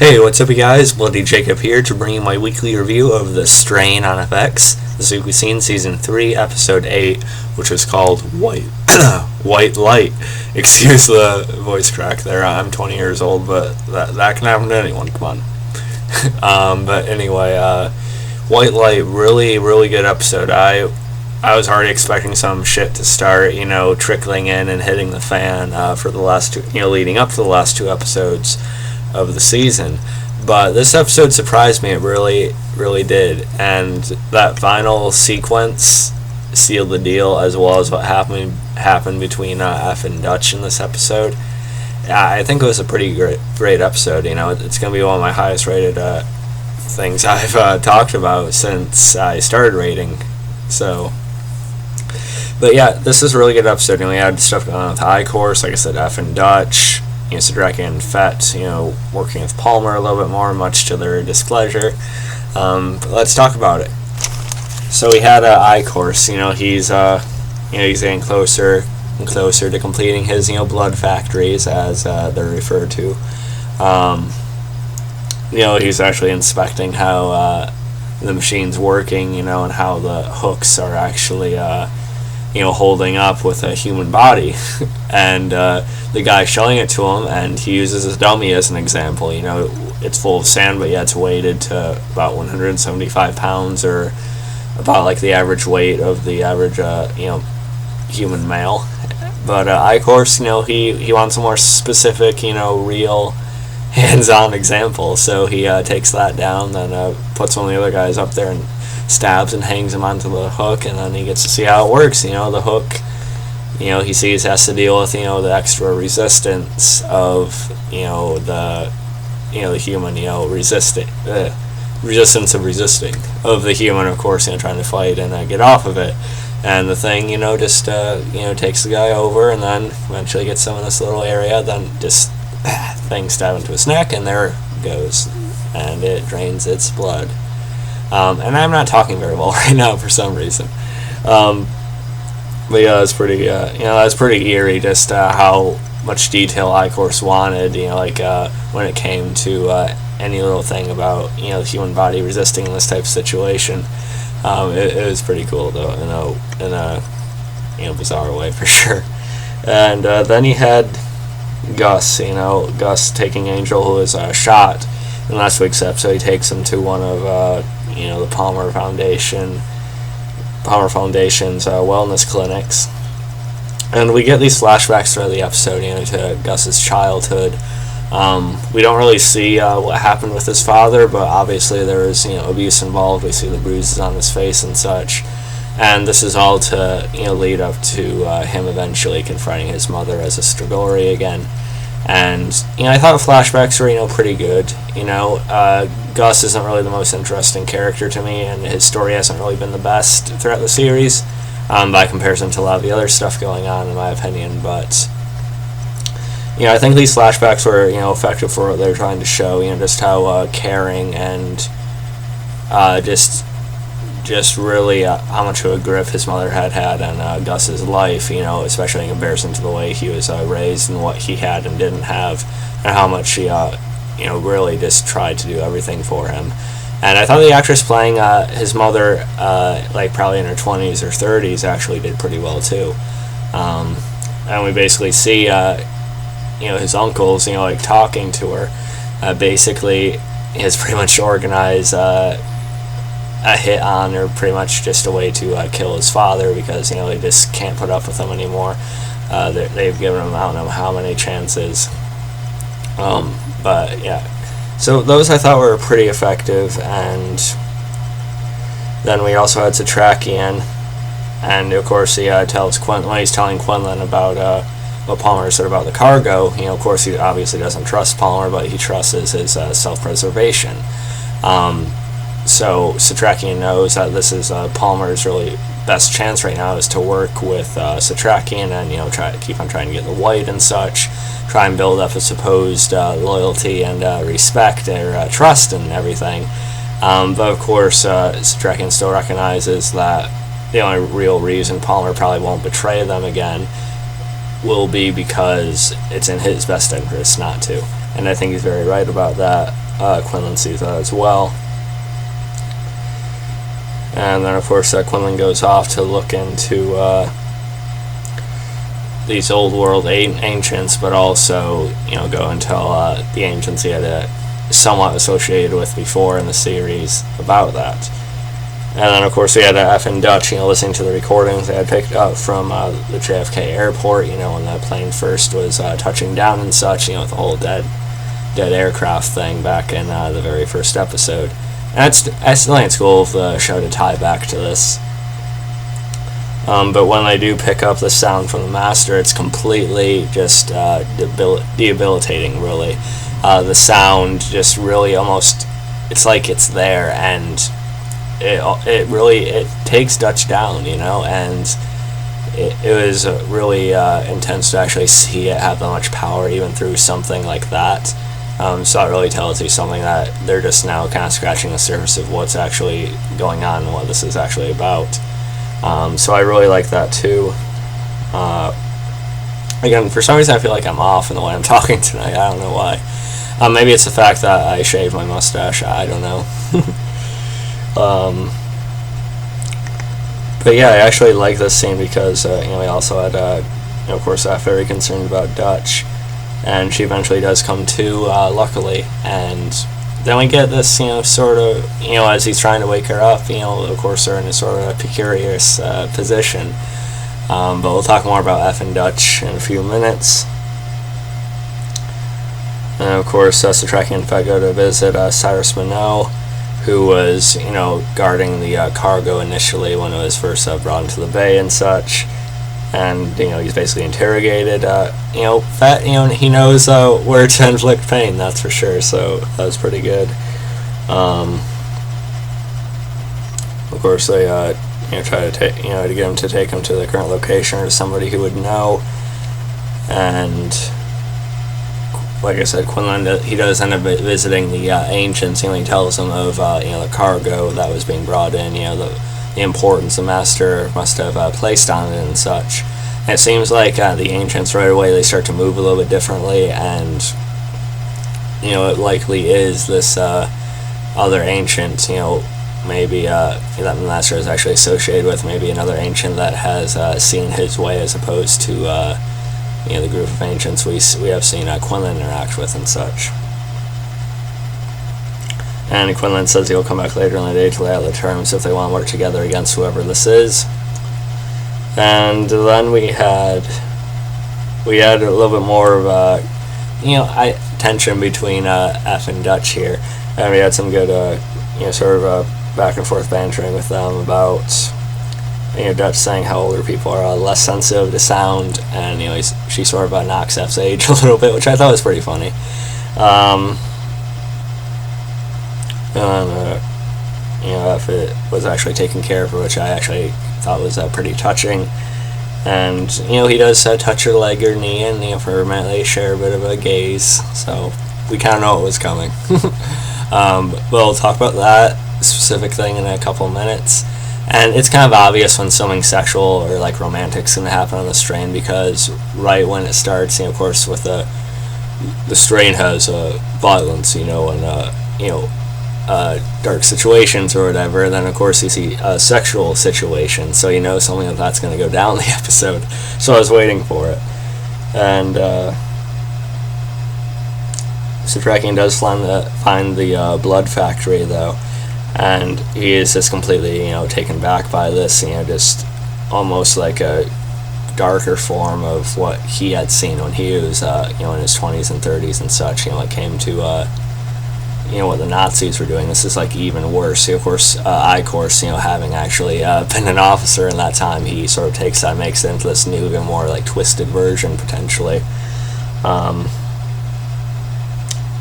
Hey, what's up, you guys? Bloody Jacob here to bring you my weekly review of The Strain on FX. This week we've seen Season 3, Episode 8, which was called White White Light. Excuse the voice crack there. I'm 20 years old, but that can happen to anyone. Come on. But anyway, White Light, really good episode. I was already expecting some shit to start, trickling in and hitting the fan for the last two, leading up to the last two episodes of the season, but this episode surprised me. It really did, and that final sequence sealed the deal, as well as what happened between Eph and Dutch in this episode. I think it was a pretty great episode. It's gonna be one of my highest rated things I've talked about since I started rating. So, but yeah, this is a really good episode. We had stuff going on with Eichorst, like I said, Eph and Dutch. Setrakian and Fet, working with Palmer a little bit more, much to their displeasure. But let's talk about it. So we had Eichorst. He's getting closer and closer to completing his blood factories, as they're referred to. He's actually inspecting how the machine's working, and how the hooks are actually holding up with a human body. And the guy showing it to him, and he uses his dummy as an example. It's full of sand, but it's weighted to about 175 pounds, or about like the average weight of the average human male. But Eichorst, he wants a more specific, real hands-on example. So he takes that down, then puts one of the other guys up there and stabs and hangs him onto the hook, and then he gets to see how it works. The hook, he sees has to deal with the extra resistance of the human, resistance of resisting of the human, of course, trying to fight and get off of it. And the thing just takes the guy over, and then eventually gets him in this little area, then just thing stab into his neck, and there it goes, and it drains its blood. And I'm not talking very well right now for some reason. But yeah, it's pretty. That's pretty eerie. Just how much detail Eichorst wanted. When it came to any little thing about the human body resisting in this type of situation. It was pretty cool, though, in a bizarre way for sure. And then he had Gus. Gus taking Angel, who was shot in last week's episode. He takes him to one of the Palmer Foundation's wellness clinics, and we get these flashbacks throughout the episode, to Gus's childhood. We don't really see what happened with his father, but obviously there is abuse involved. We see the bruises on his face and such, and this is all to lead up to him eventually confronting his mother as a strigori again. And I thought the flashbacks were pretty good. Gus isn't really the most interesting character to me, and his story hasn't really been the best throughout the series, by comparison to a lot of the other stuff going on, in my opinion. But I think these flashbacks were effective for what they're trying to show. Just how caring and just really how much of a grip his mother had on Gus's life, especially in comparison to the way he was raised and what he had and didn't have, and how much she really just tried to do everything for him. And I thought the actress playing his mother, probably in her 20s or 30s, actually did pretty well too. And we basically see his uncles talking to her. Basically has pretty much organized a hit on, or pretty much just a way to kill his father, because they just can't put up with him anymore. They've given him, I don't know how many chances. But yeah, so those I thought were pretty effective. And then we also had Setrakian, and of course he tells Quinlan, when he's telling Quinlan about what Palmer said about the cargo. Of course he obviously doesn't trust Palmer, but he trusts his self-preservation. So Setrakian knows that this is Palmer's really best chance right now, is to work with Setrakian and keep on trying to get the white and such, try and build up a supposed loyalty and respect or trust and everything. But of course Setrakian still recognizes that the only real reason Palmer probably won't betray them again will be because it's in his best interest not to. And I think he's very right about that. Quinlan sees that as well. And then, of course, Quinlan goes off to look into these old world ancients, but also, go and tell the ancients he had somewhat associated with before in the series about that. And then, of course, we had Eph and Dutch, listening to the recordings they had picked up from the JFK airport, when the plane first was touching down and such, with the whole dead aircraft thing back in the very first episode. And I still think it's cool of the show to tie back to this. But when they do pick up the sound from the master, it's completely just debilitating, really. The sound just really almost, it's like it's there, and it really takes Dutch down, and it was really intense to actually see it have that much power even through something like that. So that really tells you something that they're just now kind of scratching the surface of what's actually going on and what this is actually about. So I really like that too. Again, for some reason I feel like I'm off in the way I'm talking tonight. I don't know why. Maybe it's the fact that I shaved my mustache. I don't know. But yeah, I actually like this scene because we also had of course very concerned about Dutch, and she eventually does come to, luckily, and then we get this sort of as he's trying to wake her up, of course they're in a sort of a precarious position, but we'll talk more about Eph and Dutch in a few minutes. And of course Setrakian and Fet go to visit Cyrus Minot, who was, guarding the cargo initially when it was first brought into the bay and such. And, he's basically interrogated. Fet, he knows where to inflict pain, that's for sure, so that was pretty good. Of course, they, try to take, to get him to take him to the current location or somebody who would know. And like I said, Quinlan, he does end up visiting the ancients. He tells them of the cargo that was being brought in, the importance the master must have placed on it and such. And it seems like the ancients right away, they start to move a little bit differently, and it likely is this other ancient, maybe that the master is actually associated with, maybe another ancient that has seen his way, as opposed to the group of ancients we have seen Quinlan interact with and such. And Quinlan says he'll come back later in the day to lay out the terms if they want to work together against whoever this is. And then we had a little bit more of tension between Eph and Dutch here, and we had some good sort of back and forth bantering with them about Dutch saying how older people are less sensitive to sound, and she sort of knocks F's age a little bit, which I thought was pretty funny. If it was actually taken care of, which I actually thought was pretty touching. And he does touch her leg or knee, and for a minute they share a bit of a gaze, so we kind of know it was coming. We'll talk about that specific thing in a couple minutes. And it's kind of obvious when something sexual or romantic is going to happen on the strain, because right when it starts, of course, with the strain has violence, and dark situations or whatever, and then of course you see a sexual situation, so something of that's going to go down in the episode. So I was waiting for it. And Setrakian does find the blood factory though, and he is just completely taken back by this, just almost like a darker form of what he had seen when he was in his 20s and 30s and such. It came to what the Nazis were doing. This is even worse. Of course, Eichorst, having actually been an officer in that time, he sort of takes that, makes it into this new, even more twisted version potentially.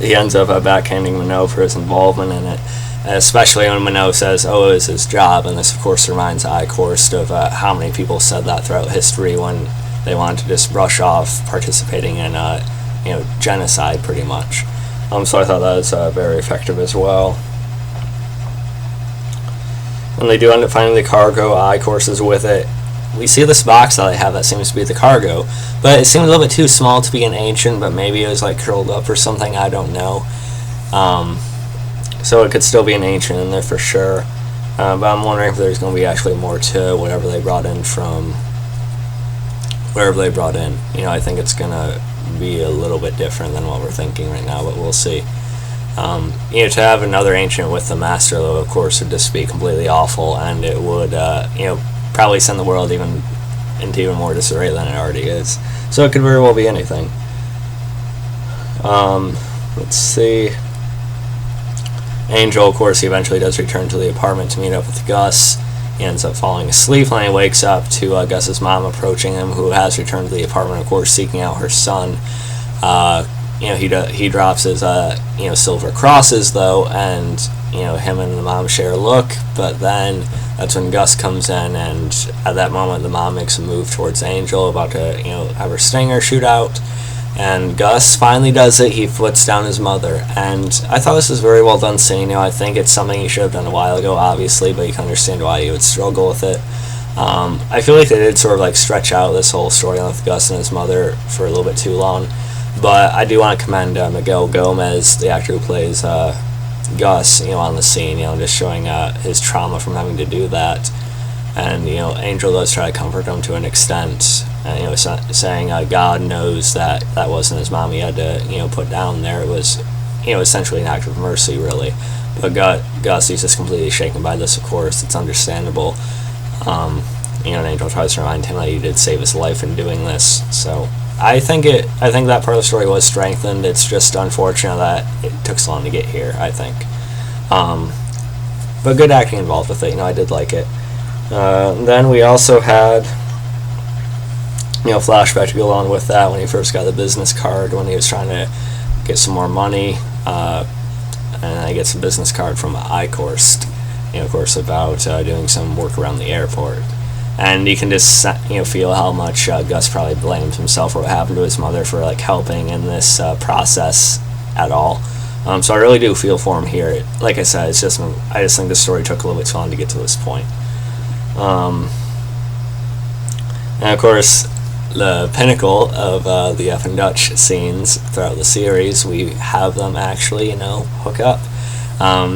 He ends up backhanding Minot for his involvement in it, especially when Minot says, it was his job, and this of course reminds Eichorst of how many people said that throughout history when they wanted to just brush off participating in genocide pretty much. So I thought that was very effective as well. When they do end up finding the cargo, Eichorst is with it. We see this box that they have that seems to be the cargo, but it seems a little bit too small to be an ancient, but maybe it was curled up or something, I don't know. So it could still be an ancient in there for sure. But I'm wondering if there's going to be actually more to whatever they brought in from wherever they brought in. I think it's going to be a little bit different than what we're thinking right now, but we'll see. To have another ancient with the master, though, of course, would just be completely awful, and it would, probably send the world into even more disarray than it already is. So it could very well be anything. Let's see. Angel, of course, he eventually does return to the apartment to meet up with Gus. He ends up falling asleep when he wakes up to Gus's mom approaching him, who has returned to the apartment, of course, seeking out her son. He drops his silver crosses, though, and him and the mom share a look, but then that's when Gus comes in, and at that moment the mom makes a move towards Angel, about to have her stinger shoot out. And Gus finally does it. He flips down his mother, and I thought this was very well done scene. I think it's something he should have done a while ago, obviously, but you can understand why he would struggle with it. I feel like they did sort of stretch out this whole story with Gus and his mother for a little bit too long, but I do want to commend Miguel Gomez, the actor who plays Gus, on the scene, just showing his trauma from having to do that. And Angel does try to comfort him to an extent, saying God knows that wasn't his mom he had to put down there. It was essentially an act of mercy, really. But Gus is just completely shaken by this. Of course, it's understandable. And Angel tries to remind him that he did save his life in doing this. So I think that part of the story was strengthened. It's just unfortunate that it took so long to get here, I think. But good acting involved with it. I did like it. Then we also had flashback to go along with that when he first got the business card, when he was trying to get some more money, and he gets a business card from Eichorst, of course, about doing some work around the airport. And you can just feel how much Gus probably blamed himself for what happened to his mother for helping in this process at all. So I really do feel for him here. Like I said, I just think the story took a little bit too long to get to this point. And of course, the pinnacle of the Eph and Dutch scenes throughout the series, we have them actually, hook up.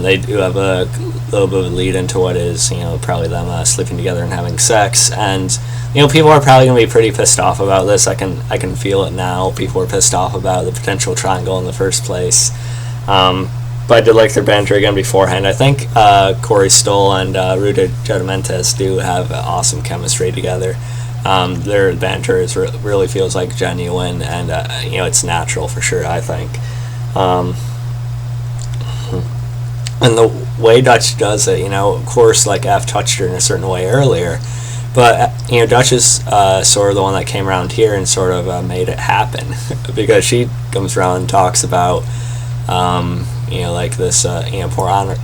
They do have a little bit of a lead into what is, probably them sleeping together and having sex, and people are probably going to be pretty pissed off about this. I can feel it now. People are pissed off about the potential triangle in the first place. But I did like their banter again beforehand. I think Corey Stoll and Ruta Gedimentes do have awesome chemistry together. Their banter really feels like genuine, and it's natural for sure, I think. And the way Dutch does it, of course, Eph touched her in a certain way earlier, but Dutch is sort of the one that came around here and sort of made it happen, because she comes around and talks about this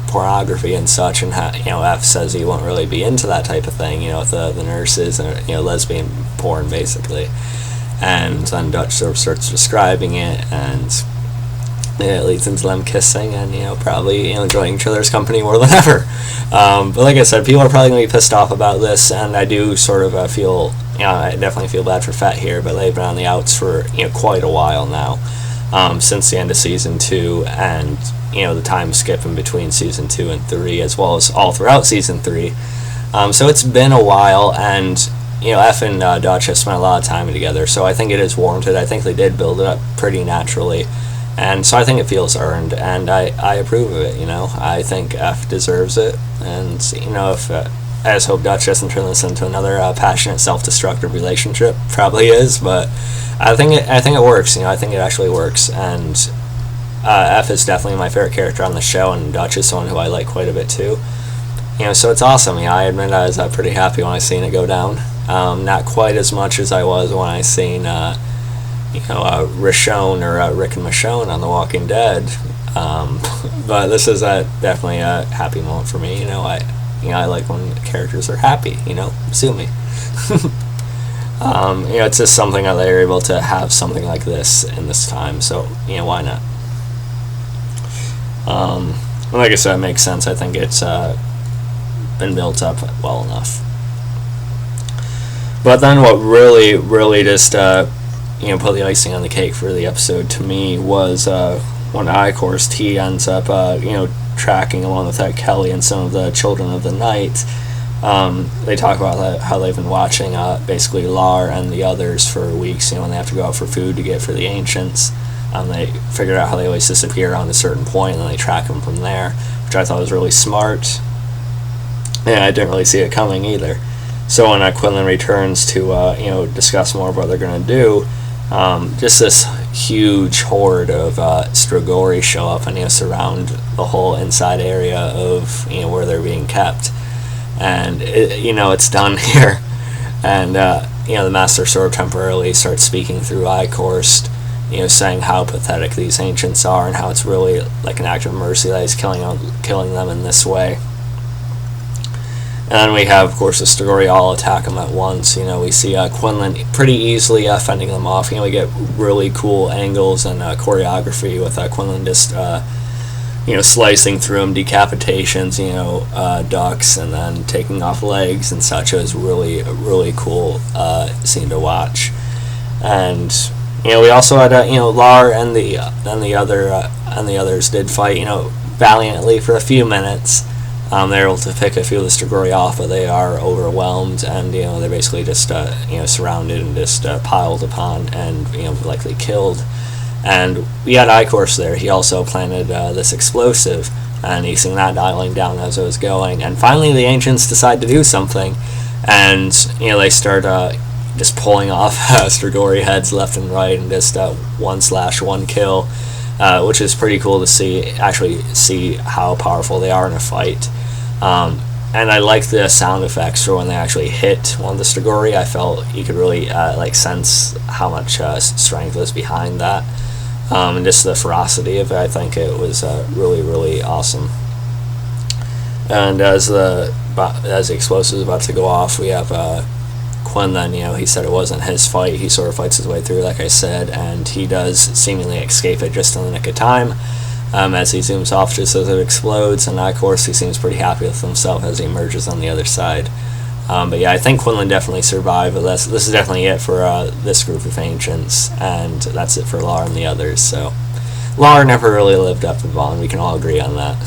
pornography and such, and how Eph says he won't really be into that type of thing, with the nurses and lesbian porn basically, and then Dutch sort of starts describing it, and it leads into them kissing and probably enjoying each other's company more than ever. But like I said, people are probably going to be pissed off about this, and I do sort of feel I definitely feel bad for Fet here, but they've been on the outs for quite a while now, since the end of season 2, and the time skip in between season 2 and 3, as well as all throughout season 3. So it's been a while, and Eph and Dutch have spent a lot of time together, so I think it is warranted. I think they did build it up pretty naturally, and so I think it feels earned, and I approve of it. I think Eph deserves it, and if I just hope Dutch doesn't turn this into another passionate, self-destructive relationship. Probably is, but I think it works. I think it actually works, and Eph is definitely my favorite character on the show, and Dutch is someone who I like quite a bit too. So it's awesome. I admit I was pretty happy when I seen it go down. Not quite as much as I was when I seen Rishon or Rick and Michonne on The Walking Dead. But this is definitely a happy moment for me. I like when characters are happy. Sue me. It's just something that they're able to have something like this in this time. So why not? Like I said, it makes sense. I think it's been built up well enough. But then what really just put the icing on the cake for the episode to me was one Eichorst, he ends up, tracking along with that Kelly and some of the Children of the Night. They talk about how they've been watching basically Lar and the others for weeks, when they have to go out for food to get for the ancients. They figured out how they always disappear around a certain point, and then they track them from there, which I thought was really smart. And I didn't really see it coming either. So when Quinlan returns to discuss more of what they're going to do, just this huge horde of strigori show up and surround the whole inside area of where they're being kept, and it's done here, and the Master Sword temporarily starts speaking through Eichorst, saying how pathetic these ancients are and how it's really like an act of mercy that he's killing them in this way. And then we have, of course, the strigori all attack them at once. We see Quinlan pretty easily fending them off. We get really cool angles and choreography with Quinlan just, slicing through them, decapitations, ducks, and then taking off legs and such. It was really, really cool scene to watch. And we also had, Lar and the others did fight, valiantly for a few minutes. They're able to pick a few of the strigori off, but they are overwhelmed, and they're basically just surrounded and just piled upon and likely killed. And we had Eichorst there. He also planted this explosive, and he's seeing that dialing down as it was going. And finally, the ancients decide to do something, and they start just pulling off strigori heads left and right, and just 1/1 kill. Which is pretty cool to see how powerful they are in a fight. And I like the sound effects for when they actually hit one of the strigori. I felt you could really sense how much strength was behind that, and just the ferocity of it. I think it was really, really awesome. And as the explosive is about to go off, we have Quinlan. He said it wasn't his fight. He sort of fights his way through, like I said, and he does seemingly escape it just in the nick of time, as he zooms off just as it explodes. And of course, he seems pretty happy with himself as he emerges on the other side. But yeah, I think Quinlan definitely survived. But this is definitely it for this group of ancients, and that's it for Lar and the others. So Lar never really lived up to Vaughn. We can all agree on that.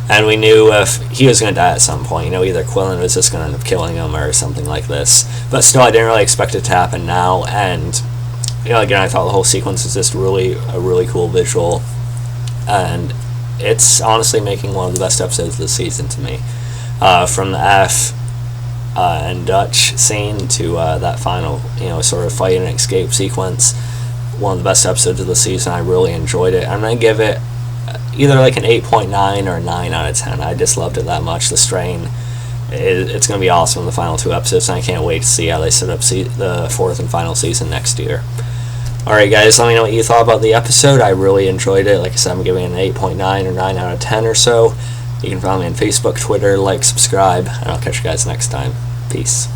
And we knew if he was going to die at some point, either Quinlan was just going to end up killing him or something like this. But still, I didn't really expect it to happen now. And, again, I thought the whole sequence was just a really cool visual. And it's honestly making one of the best episodes of the season to me. From the Eph and Dutch scene to that final, sort of fight and escape sequence, one of the best episodes of the season. I really enjoyed it. I'm going to give it either like an 8.9 or a 9 out of 10. I just loved it that much. The strain, it's going to be awesome in the final 2 episodes, and I can't wait to see how they set up the 4th and final season next year. Alright guys, let me know what you thought about the episode. I really enjoyed it. Like I said, I'm giving it an 8.9 or 9 out of 10 or so. You can follow me on Facebook, Twitter, subscribe, and I'll catch you guys next time. Peace.